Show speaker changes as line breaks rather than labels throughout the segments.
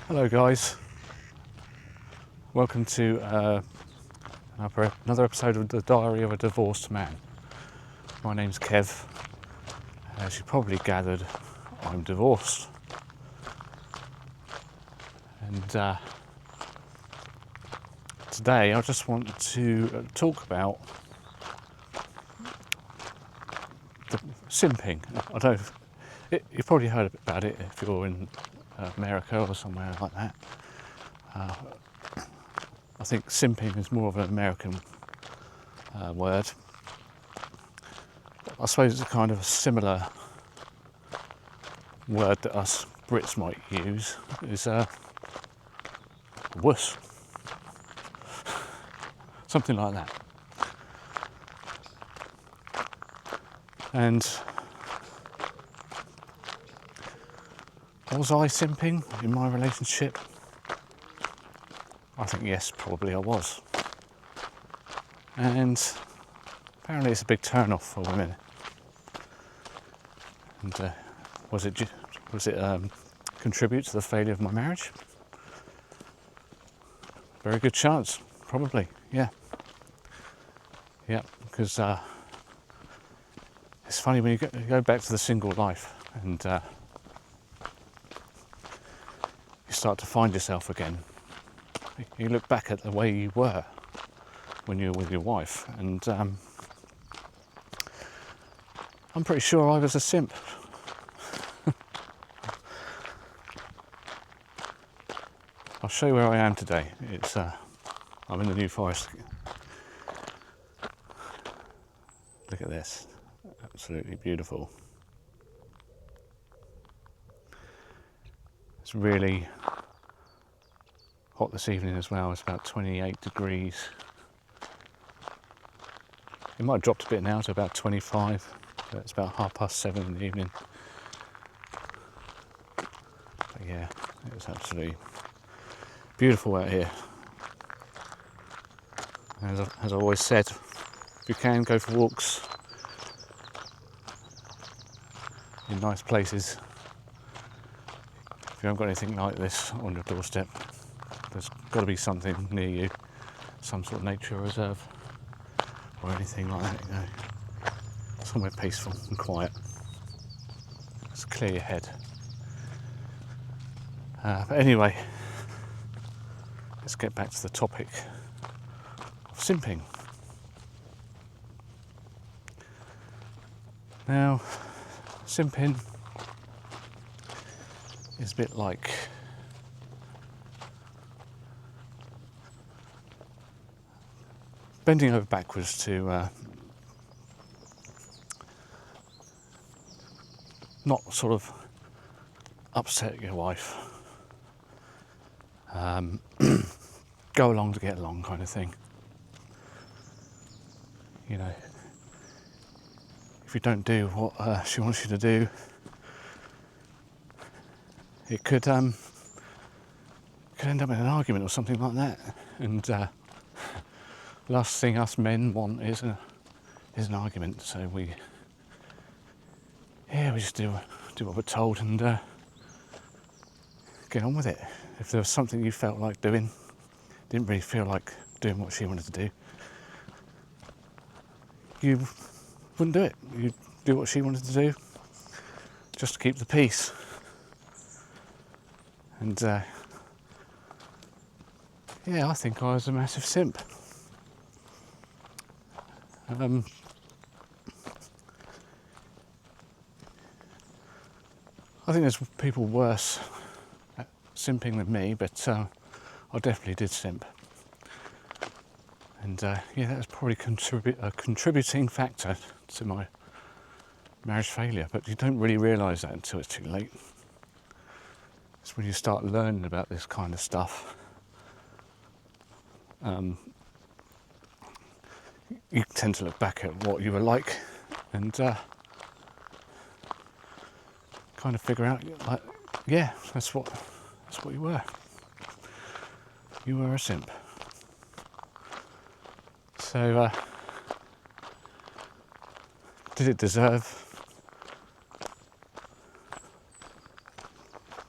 Hello guys, welcome to another episode of the Diary of a Divorced Man. My name's Kev. As you probably gathered, I'm divorced. And today I just want to talk about the simping. I don't know, you've probably heard about it if you're in America or somewhere like that. I think simping is more of an American word. I suppose it's kind of a similar word that us Brits might use is wuss, something like that. And was I simping in my relationship? I think yes, probably I was. And apparently it's a big turn off for women. And was it contribute to the failure of my marriage? Very good chance, probably, yeah. Yeah, because it's funny when you go back to the single life and you start to find yourself again. You look back at the way you were when you were with your wife, and I'm pretty sure I was a simp. I'll show you where I am today. It's I'm in the New Forest. Look at this, absolutely beautiful. It's really hot this evening as well. It's about 28 degrees. It might have dropped a bit now to about 25. But it's about 7:30 in the evening. But yeah, it's absolutely beautiful out here. As I always said, if you can, go for walks in nice places. If you haven't got anything like this on your doorstep, there's got to be something near you, some sort of nature reserve or anything like that, you know, somewhere peaceful and quiet. Just clear your head. But anyway, let's get back to the topic of simping. Now, simping is a bit like bending over backwards to not sort of upset your wife, go along to get along kind of thing. You know, if you don't do what she wants you to do, it could end up in an argument or something like that. And last thing us men want is an argument. So we just do what we're told and get on with it. If there was something you felt like doing, didn't really feel like doing what she wanted to do, you wouldn't do it. You'd do what she wanted to do just to keep the peace. And I think I was a massive simp. I think there's people worse at simping than me, but I definitely did simp. And that was probably a contributing factor to my marriage failure, but you don't really realise that until it's too late. It's when you start learning about this kind of stuff. You tend to look back at what you were like and kind of figure out, like, yeah, that's what you were. You were a simp. So, did it deserve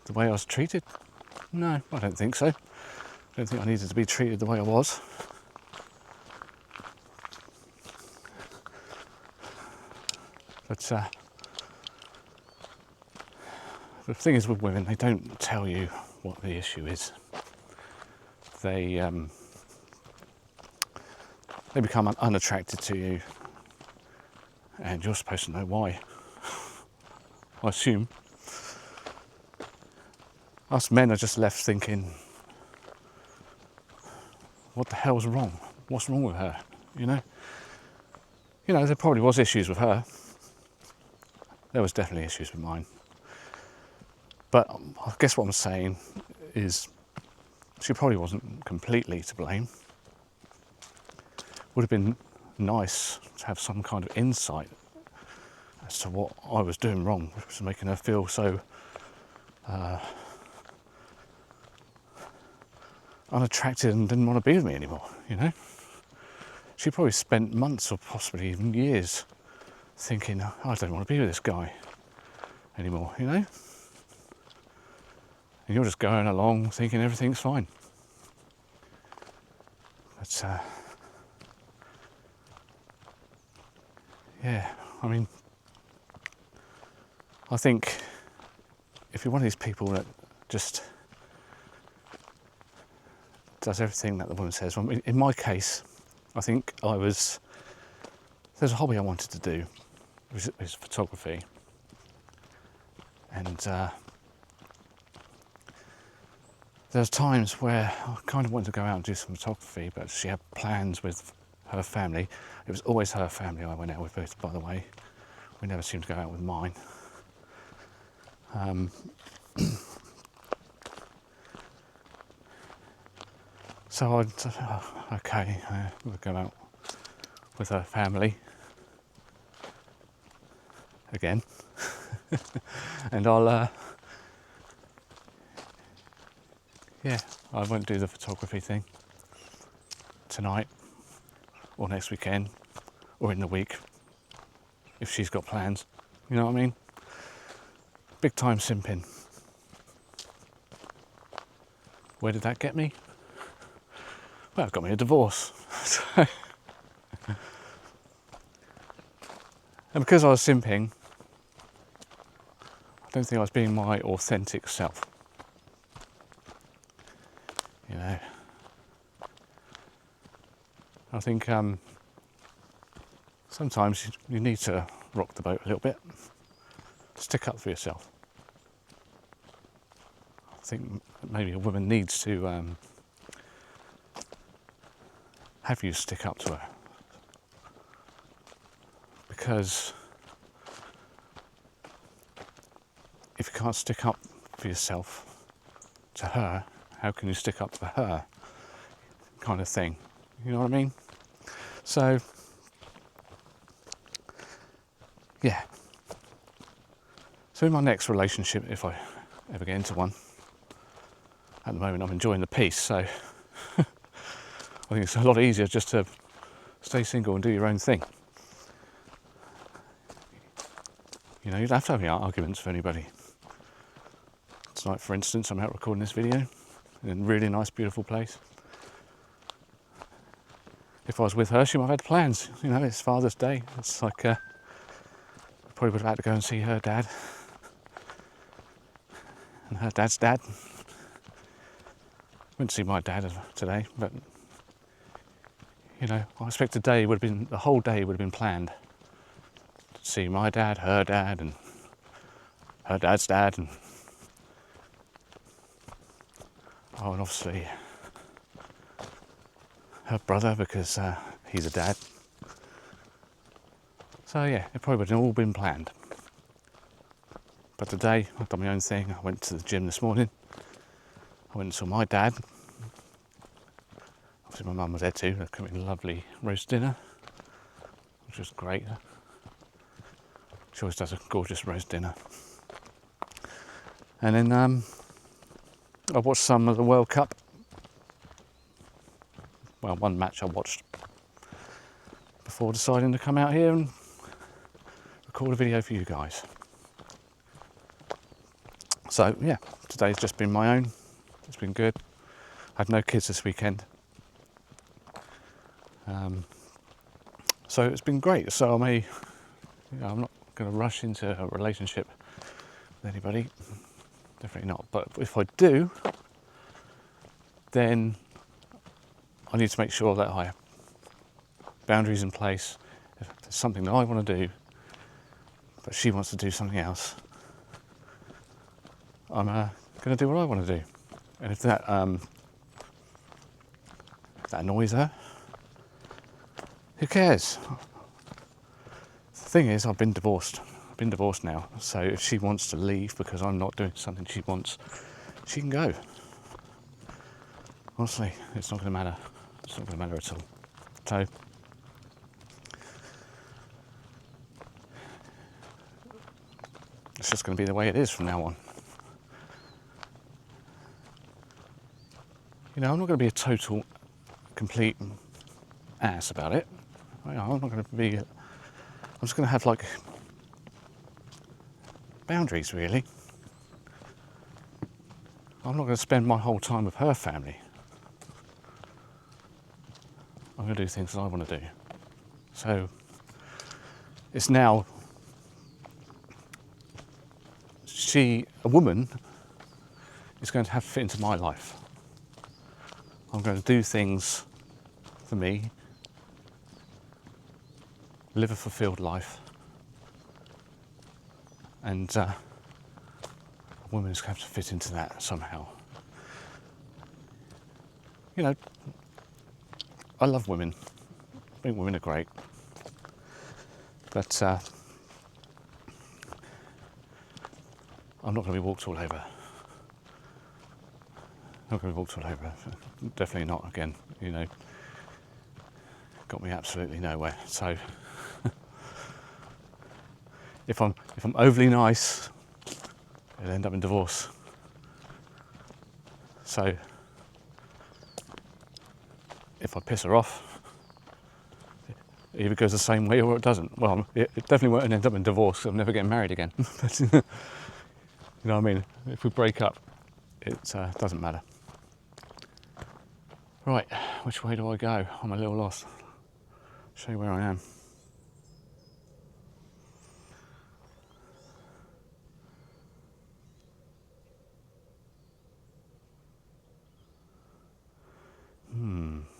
the way I was treated? No, I don't think so. I don't think I needed to be treated the way I was. But the thing is with women, they don't tell you what the issue is. They become unattracted to you, and you're supposed to know why. I assume. Us men are just left thinking, what the hell's wrong? What's wrong with her? You know, there probably was issues with her. There was definitely issues with mine. But I guess what I'm saying is she probably wasn't completely to blame. Would have been nice to have some kind of insight as to what I was doing wrong, which was making her feel so unattracted and didn't want to be with me anymore, She probably spent months or possibly even years thinking, oh, I don't want to be with this guy anymore, And you're just going along thinking everything's fine. But, yeah, I mean, I think if you're one of these people that just does everything that the woman says, well, in my case, I think there's a hobby I wanted to do, which is photography. And there's times where I kind of wanted to go out and do some photography, but she had plans with her family. It was always her family I went out with, by the way. We never seemed to go out with mine. So I'd say, oh, okay, we'll go out with her family again. And I won't do the photography thing tonight or next weekend or in the week if she's got plans. You know what I mean? Big time simping. Where did that get me? Well, it got me a divorce. And because I was simping, I don't think I was being my authentic self. I think sometimes you need to rock the boat a little bit, stick up for yourself. I think maybe a woman needs to have you stick up to her, because if you can't stick up for yourself to her, how can you stick up for her, kind of thing, you know what I mean? So yeah, so in my next relationship, if I ever get into one, at the moment I'm enjoying the peace, so I think it's a lot easier just to stay single and do your own thing. You don't have to have any arguments with anybody. Tonight, for instance, I'm out recording this video in a really nice, beautiful place. If I was with her, she might have had plans. It's Father's Day. It's like, probably would have had to go and see her dad and her dad's dad. Went to see my dad today, but I expect the whole day would have been planned to see my dad, her dad, and her dad's dad, and and obviously her brother, because he's a dad. So yeah, it probably would have all been planned. But today, I've done my own thing. I went to the gym this morning. I went and saw my dad. Obviously my mum was there too. They cooked me a lovely roast dinner, which was great. She always does a gorgeous roast dinner. And then I watched some of the World Cup. Well, one match I watched before deciding to come out here and record a video for you guys. So yeah, today's just been my own. It's been good. I had no kids this weekend. So it's been great. So I'm not going to rush into a relationship with anybody. Definitely not. But if I do, then I need to make sure that I have boundaries in place. If there's something that I want to do, but she wants to do something else, I'm going to do what I want to do. And if that annoys her, who cares? The thing is, I've been divorced. I've been divorced now. So if she wants to leave because I'm not doing something she wants, she can go. Honestly, it's not going to matter. It's not going to matter at all. So it's just going to be the way it is from now on. I'm not going to be a total, complete ass about it. I'm not going to be. I'm just going to have like boundaries, really. I'm not going to spend my whole time with her family. I'm going to do things that I want to do. So it's now a woman, is going to have to fit into my life. I'm going to do things for me, live a fulfilled life, and a woman is going to have to fit into that somehow. I love women. I think women are great. But I'm not going to be walked all over. Not going to be walked all over. Definitely not again. Got me absolutely nowhere. So if I'm overly nice, it'll end up in divorce. So if I piss her off, it either goes the same way or it doesn't. Well, it definitely won't end up in divorce. I'm never getting married again. But, you know what I mean? If we break up, it doesn't matter. Right, which way do I go? I'm a little lost. Show you where I am.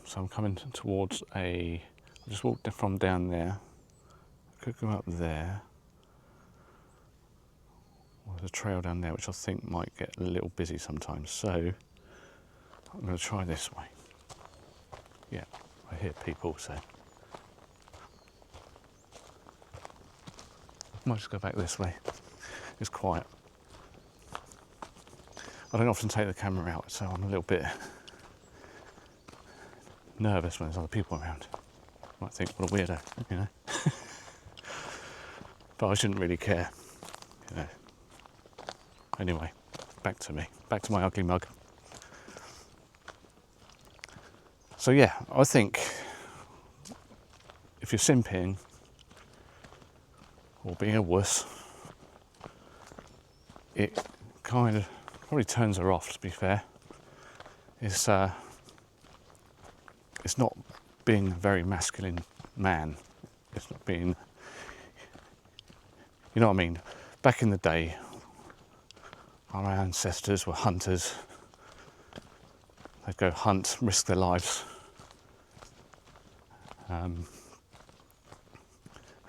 So I'm coming towards I just walked from down there. I could go up there. Well, there's a trail down there which I think might get a little busy sometimes. So I'm going to try this way. Yeah, I hear people, so I might just go back this way. It's quiet. I don't often take the camera out, so I'm a little bit nervous when there's other people around. Might think, what a weirdo, But I shouldn't really care, Anyway, back to me. Back to my ugly mug. So yeah, I think if you're simping or being a wuss, it kind of probably turns her off, to be fair. It's not being a very masculine man. It's not being, you know what I mean? Back in the day, our ancestors were hunters. They'd go hunt, risk their lives, and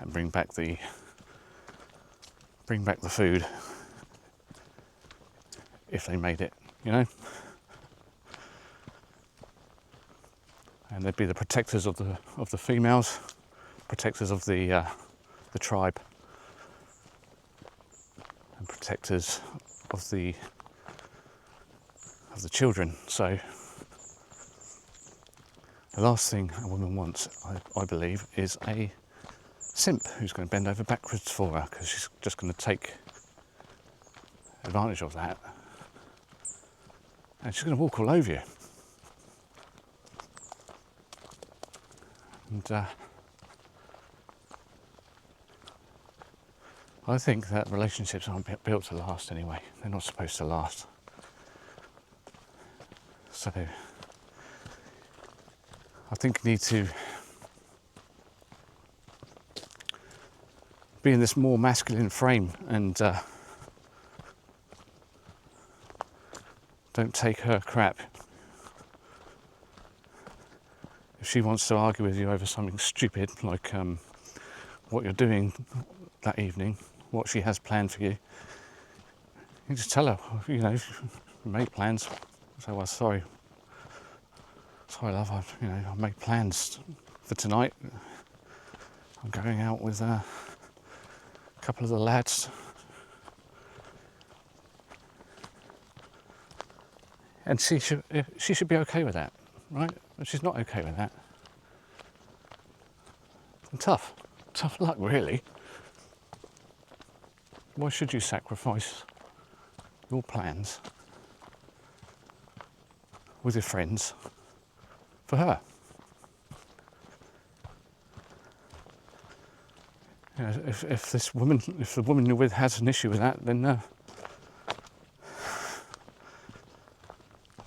bring back the food if they made it, And they'd be the protectors of the females, protectors of the tribe, and protectors of the children. So the last thing a woman wants, I believe, is a simp who's going to bend over backwards for her, because she's just going to take advantage of that, and she's going to walk all over you. And I think that relationships aren't built to last anyway. They're not supposed to last. So I think you need to be in this more masculine frame and don't take her crap. If she wants to argue with you over something stupid like what you're doing that evening, what she has planned for you, you just tell her, you know, you make plans. Say, well, sorry, love, I made plans for tonight. I'm going out with a couple of the lads. And she should be okay with that, right? If she's not okay with that, then tough luck, really. Why should you sacrifice your plans with your friends for her? You know, if the woman you're with has an issue with that, then I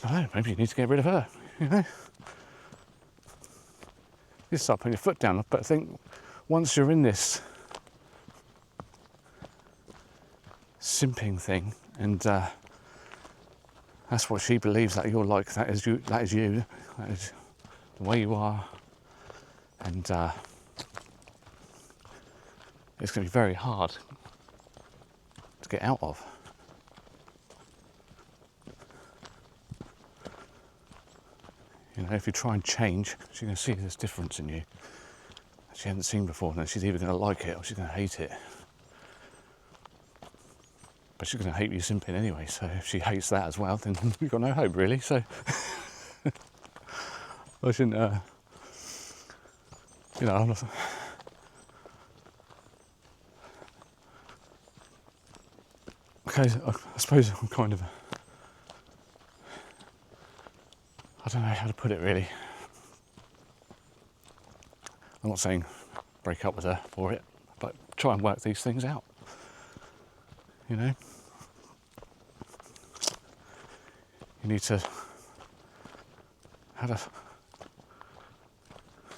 don't know, maybe you need to get rid of her, you know? You start putting your foot down, but I think once you're in this simping thing, and that's what she believes that you're like, that is you, that is the way you are, and it's going to be very hard to get out of. You know, if you try and change, she's going to see this difference in you that she hasn't seen before, and she's either going to like it or she's going to hate it. But she's going to hate you simping anyway, so if she hates that as well, then you've got no hope, really. So I shouldn't, you know, I'm not. Okay, I suppose I'm kind of, I don't know how to put it, really. I'm not saying break up with her for it, but try and work these things out, you know. You need to have a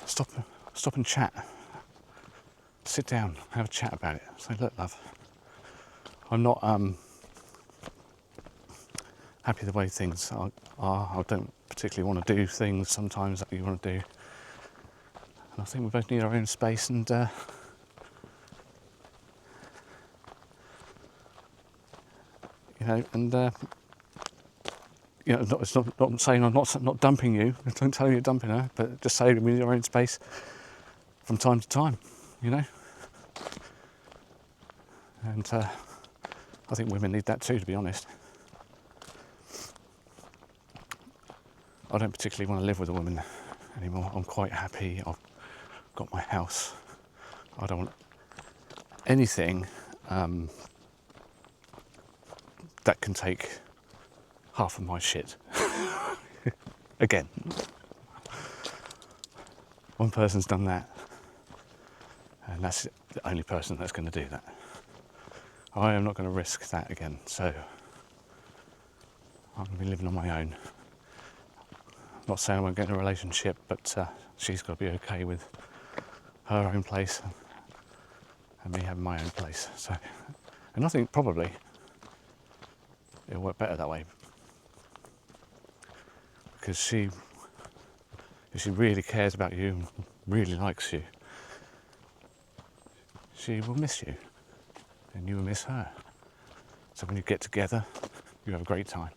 stop and chat. Sit down, have a chat about it. Say, look, love, I'm not happy the way things are. I don't particularly want to do things sometimes that you want to do. And I think we both need our own space, and you know, and you know, it's not saying I'm not dumping you. Don't tell you you're dumping her, but just say we need our own space from time to time, you know. And I think women need that too, to be honest. I don't particularly want to live with a woman anymore. I'm quite happy. I've got my house. I don't want anything that can take half of my shit. Again, one person's done that, and that's the only person that's going to do that. I am not going to risk that again, so I'm going to be living on my own. I'm not saying I won't get in a relationship, but she's got to be okay with her own place and me having my own place. So, and I think probably it'll work better that way, because if she really cares about you and really likes you, she will miss you and you will miss her. So when you get together, you have a great time.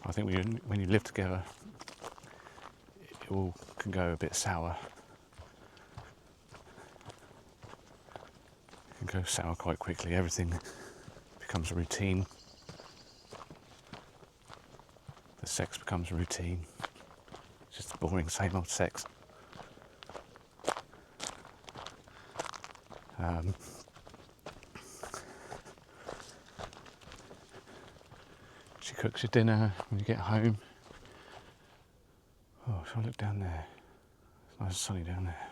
I think when you live together, it all can go a bit sour. It can go sour quite quickly. Everything becomes a routine. The sex becomes a routine. It's just boring, same old sex. She cooks your dinner when you get home. Oh, shall I look down there? It's nice and sunny down there.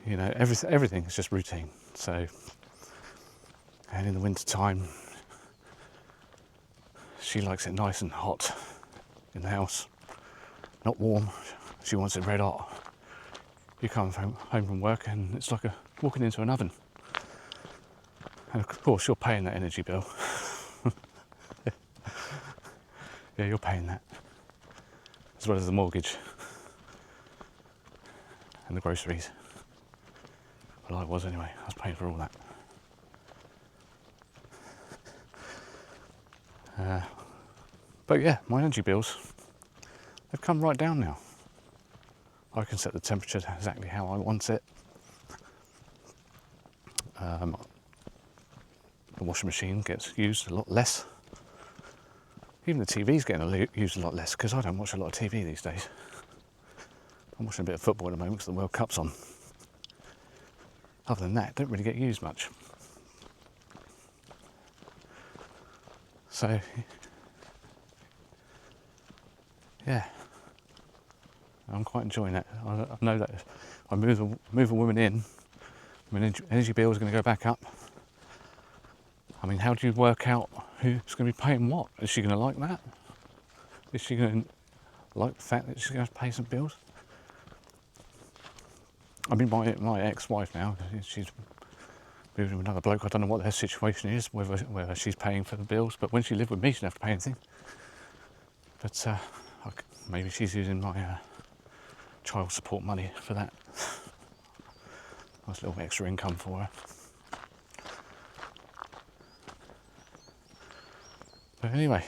You know, everything is just routine. So, and in the winter time, She likes it nice and hot in the house, not warm. She wants it red hot. You come home from work and it's like walking into an oven. And of course you're paying that energy bill. Yeah, you're paying that, as well as the mortgage and the groceries. Well, I was anyway. I was paying for all that. But yeah, my energy bills, they've come right down now. I can set the temperature exactly how I want it. The washing machine gets used a lot less. Even the TV's getting used a lot less, because I don't watch a lot of TV these days. I'm watching a bit of football at the moment because the World Cup's on. Other than that, it don't really get used much. So, yeah, I'm quite enjoying it. I know that if I move a woman in, my energy bill is going to go back up. I mean, how do you work out who's going to be paying what? Is she going to like that? Is she going to like the fact that she's going to have to pay some bills? I mean, my ex-wife now, she's moving with another bloke. I don't know what her situation is, whether she's paying for the bills. But when she lived with me, she didn't have to pay anything. But maybe she's using my child support money for that. Nice little extra income for her. But anyway,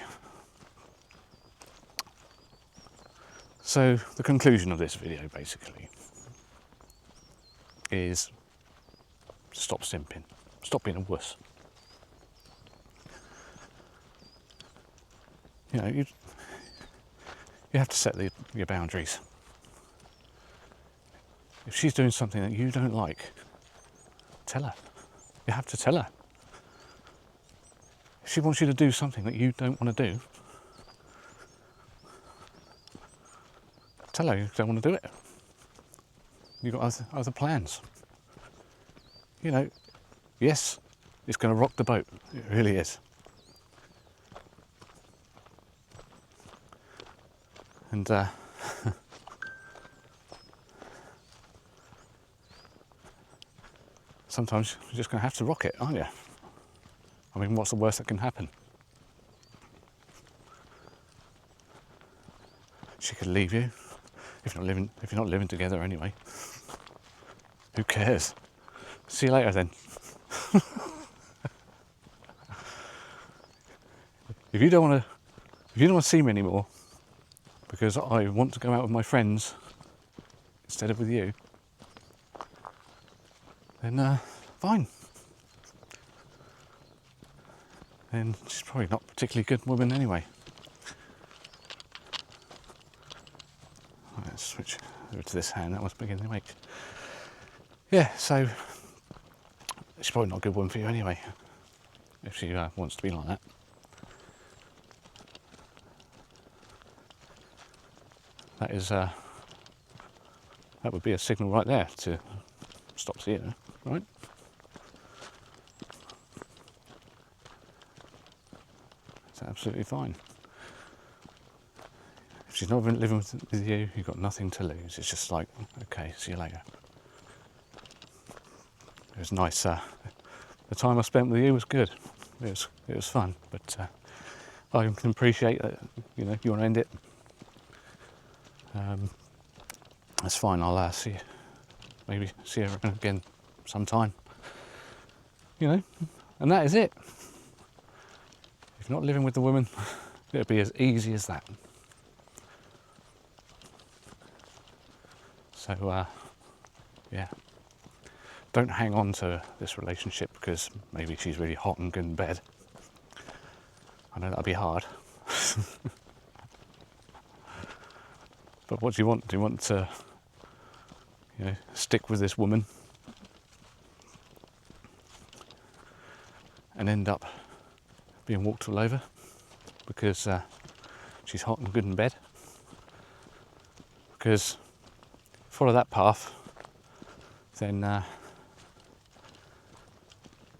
so the conclusion of this video basically is stop simping, stop being a wuss. You know, you have to set your boundaries. If she's doing something that you don't like, tell her. You have to tell her. If she wants you to do something that you don't want to do, tell her you don't want to do it. You've got other plans. You know, yes, it's going to rock the boat. It really is. And sometimes you're just going to have to rock it, aren't you? I mean, what's the worst that can happen? She could leave you if you're not living together anyway. Who cares? See you later then. If you don't want to see me anymore because I want to go out with my friends instead of with you, then fine. Then she's probably not a particularly good woman anyway. Let's switch over to this hand. That was beginning to make. Yeah, so she's probably not a good woman for you anyway, if she wants to be like that. That is, that would be a signal right there to stop seeing her, right? It's absolutely fine. If she's not living with you, you've got nothing to lose. It's just like, okay, see you later. It was nice. The time I spent with you was good. It was fun, but I can appreciate that. You know, you want to end it. That's fine. I'll maybe see her again sometime. You know, and that is it. If you're not living with the woman, it'll be as easy as that. So, yeah. Don't hang on to this relationship because maybe she's really hot and good in bed. I know that'll be hard. But what do you want? Do you want to, stick with this woman and end up being walked all over because she's hot and good in bed? Because follow that path, then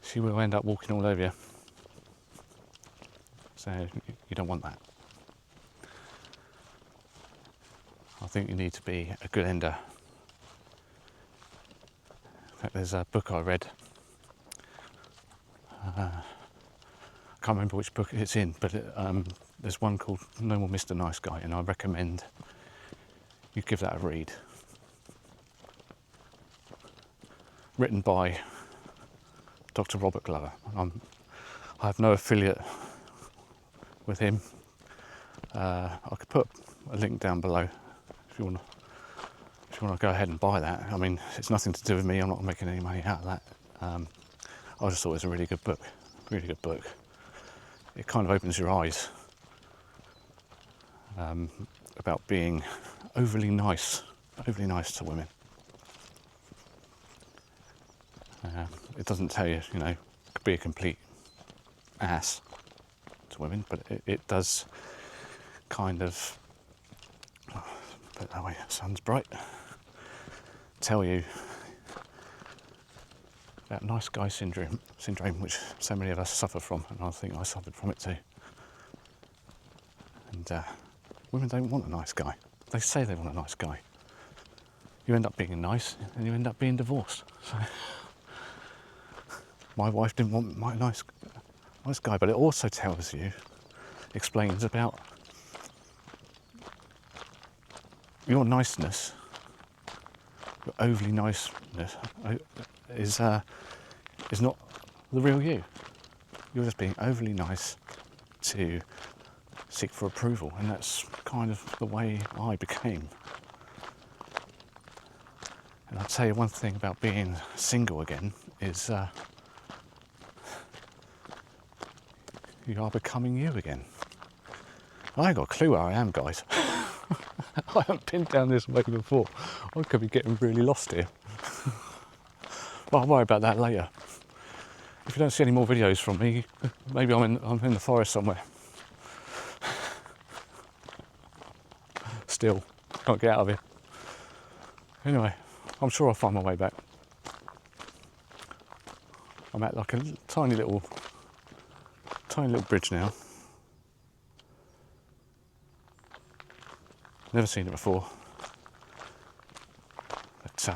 she will end up walking all over you. So you don't want that. I think you need to be a good ender. In fact, there's a book I read. I can't remember which book it's in, but there's one called No More Mr. Nice Guy, and I recommend you give that a read. Written by Dr. Robert Glover. I have no affiliate with him. I could put a link down below if you want to go ahead and buy that. I mean, it's nothing to do with me. I'm not making any money out of that. I just thought it was a really good book. Really good book. It kind of opens your eyes about being overly nice to women. It doesn't tell you, be a complete ass to women, but it does kind of, put it that way, sun's bright, tell you that nice guy syndrome, which so many of us suffer from, and I think I suffered from it too. And women don't want a nice guy. They say they want a nice guy. You end up being nice, and you end up being divorced. So, my wife didn't want my nice guy, but it also explains about your niceness, your overly niceness, is not the real you. You're just being overly nice to seek for approval, and that's kind of the way I became. And I'll tell you one thing about being single again is you are becoming you again. I ain't got a clue where I am, guys. I haven't been down this way before. I could be getting really lost here. But I'll worry about that later. If you don't see any more videos from me, maybe I'm in the forest somewhere. Still, can't get out of here. Anyway, I'm sure I'll find my way back. I'm at like a tiny little bridge now. Never seen it before. But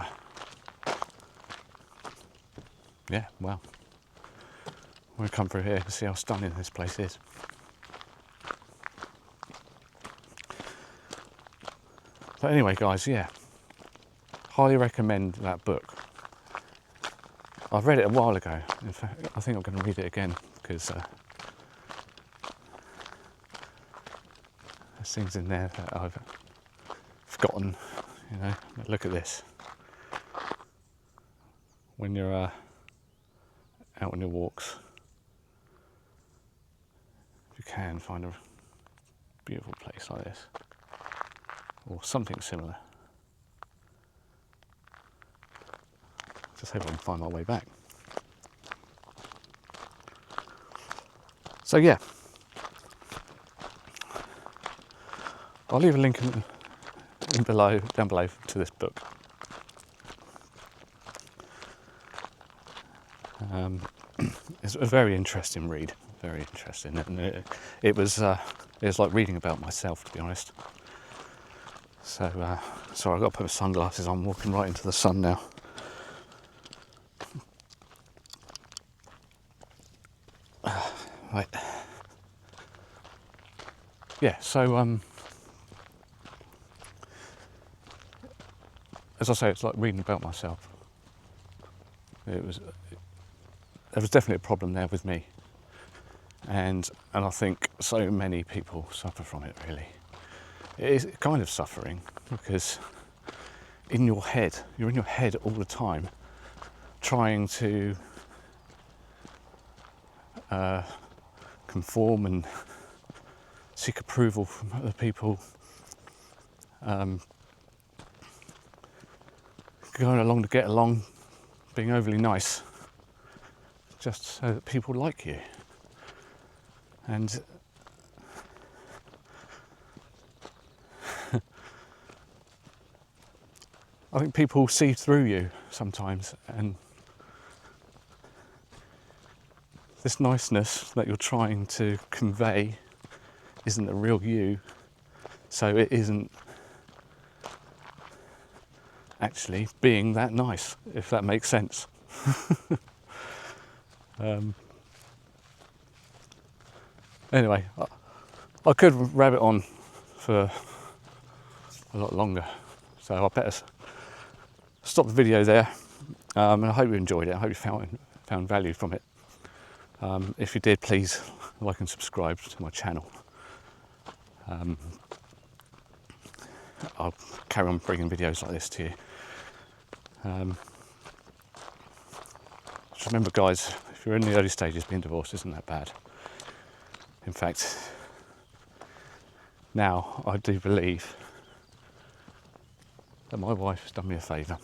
yeah, well, I'm going to come through here to see how stunning this place is. But anyway, guys, yeah, highly recommend that book. I've read it a while ago. In fact, I think I'm going to read it again because there's things in there that I've forgotten. Look at this. When you're out on your walks, if you can find a beautiful place like this or something similar, just hope I can find my way back. So yeah, I'll leave a link down below to this book. It's a very interesting read, very interesting, and it was like reading about myself, to be honest. So sorry, I've got to put my sunglasses on. I'm walking right into the sun now. Right. Yeah, so as I say, it's like reading about myself. There was definitely a problem there with me, and I think so many people suffer from it. Really, it is kind of suffering because you're in your head all the time, trying to conform and seek approval from other people, going along to get along, being overly nice, just so that people like you. And I think people see through you sometimes and this niceness that you're trying to convey isn't the real you, so it isn't actually being that nice, if that makes sense. Anyway, I could rabbit on for a lot longer, so I better stop the video there. And I hope you enjoyed it. I hope you found value from it. If you did, please like and subscribe to my channel. I'll carry on bringing videos like this to you. Just remember, guys, if you're in the early stages, being divorced isn't that bad. In fact, now I do believe that my wife has done me a favour.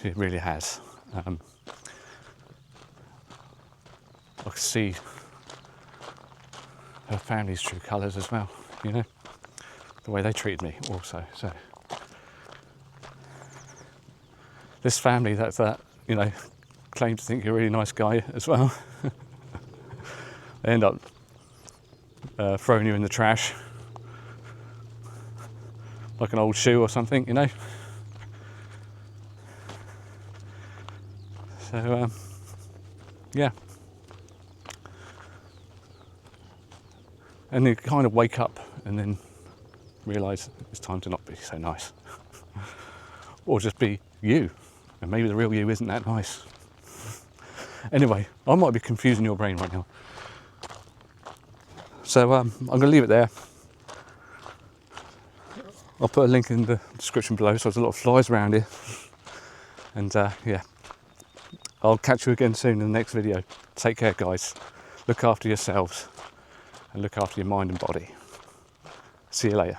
She really has. I can see her family's true colours as well, you know, the way they treated me also. So this family that you know, claim to think you're a really nice guy as well, they end up throwing you in the trash like an old shoe or something, you know. So yeah, and you kind of wake up and then realise it's time to not be so nice, or just be you, and maybe the real you isn't that nice. Anyway, I might be confusing your brain right now, so I'm going to leave it there. I'll put a link in the description below, so there's a lot of flies around here, and yeah, I'll catch you again soon in the next video. Take care, guys. Look after yourselves and look after your mind and body. See you later.